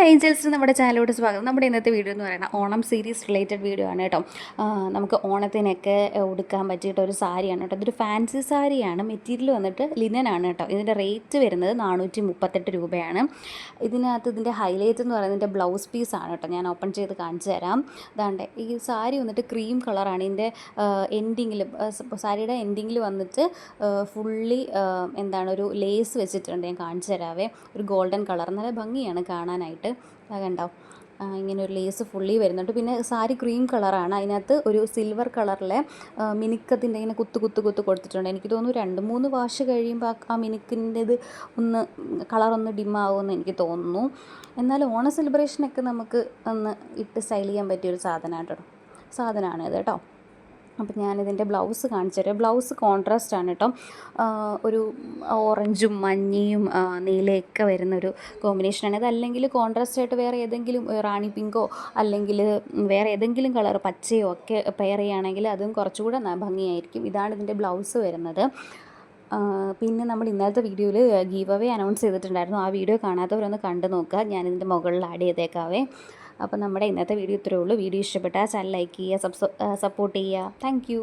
Angeles നമ്മുടെ ചാനലോട് സ്വാഗതം. നമ്മുടെ ഇന്നത്തെ വീഡിയോ എന്ന് പറയുന്നത് ഓണം സീരീസ് റിലേറ്റഡ് വീഡിയോ ആണ് കേട്ടോ. നമുക്ക് ഓണത്തിനൊക്കെ ഉടുക്കാൻ പറ്റിയിട്ട് ഒരു സാരിയാണ് കേട്ടോ. ഇതൊരു ഫാൻസി സാരിയാണ്. മെറ്റീരിയൽ വന്നിട്ട് ലിനൻ ആണ് കേട്ടോ. ഇതിൻ്റെ റേറ്റ് വരുന്നത് 438 രൂപയാണ്. ഇതിൻ്റെ ഹൈലൈറ്റ് എന്ന് പറയുന്നത് ഇതിൻ്റെ ബ്ലൗസ് പീസാണ് കേട്ടോ. ഞാൻ ഓപ്പൺ ചെയ്ത് കാണിച്ചു തരാം. അതാണ്ട് ഈ സാരി വന്നിട്ട് ക്രീം കളറാണ്. ഇതിൻ്റെ എൻഡിങ്ങിൽ സാരിയുടെ എൻഡിങ്ങിൽ വന്നിട്ട് ഫുള്ളി ഒരു ലേസ് വെച്ചിട്ടുണ്ട്. ഞാൻ കാണിച്ചു തരാവേ. ഒരു ഗോൾഡൻ കളർ നല്ല ഭംഗിയാണ് കാണാനായിട്ട്. കണ്ടോ, ഇങ്ങനെ ഒരു ലേസ് ഫുള്ളി വരുന്നുണ്ട്. പിന്നെ സാരി ക്രീം കളറാണ്. അതിനകത്ത് ഒരു സിൽവർ കളറിലെ മിനുക്കത്തിൻ്റെ ഇങ്ങനെ കുത്ത് കുത്ത് കുത്ത് കൊടുത്തിട്ടുണ്ട്. എനിക്ക് തോന്നുന്നു 2-3 വാഷ് കഴിയുമ്പോൾ ആ മിനുക്കിൻ്റെ ഇത് കളറൊന്ന് ഡിമ്മാവുമെന്ന് എനിക്ക് തോന്നുന്നു. എന്നാൽ ഓണ സെലിബ്രേഷനൊക്കെ നമുക്ക് ഒന്ന് ഇട്ട് സ്റ്റൈൽ ചെയ്യാൻ പറ്റിയൊരു സാധനമാണ് ഇത് കേട്ടോ. അപ്പം ഞാനിതിൻ്റെ ബ്ലൗസ് കാണിച്ചു തരാം. ബ്ലൗസ് കോൺട്രാസ്റ്റ് ആണ് കേട്ടോ. ഒരു ഓറഞ്ചും മഞ്ഞയും നീലയൊക്കെ വരുന്നൊരു കോമ്പിനേഷനാണ്. അതല്ലെങ്കിൽ കോൺട്രാസ്റ്റ് ആയിട്ട് വേറെ ഏതെങ്കിലും റാണി പിങ്കോ അല്ലെങ്കിൽ വേറെ ഏതെങ്കിലും കളർ പച്ചയോ ഒക്കെ പെയർ ചെയ്യുകയാണെങ്കിൽ അതും കുറച്ചുകൂടെ ഭംഗിയായിരിക്കും. ഇതാണ് ഇതിൻ്റെ ബ്ലൗസ് വരുന്നത്. പിന്നെ നമ്മൾ ഇന്നലത്തെ വീഡിയോയിൽ ഗീവ് അവേ അനൗൺസ് ചെയ്തിട്ടുണ്ടായിരുന്നു. ആ വീഡിയോ കാണാത്തവരൊന്ന് കണ്ടു നോക്കുക. ഞാനിതിൻ്റെ മുകളിൽ ആഡ് ചെയ്തേക്കാവേ. അപ്പോൾ നമ്മുടെ ഇന്നത്തെ വീഡിയോ ഇത്രയേ ഉള്ളൂ. വീഡിയോ ഇഷ്ടപ്പെട്ടാൽ ചാനൽ ലൈക്ക് ചെയ്യുക, സപ്പോർട്ട് ചെയ്യുക. താങ്ക്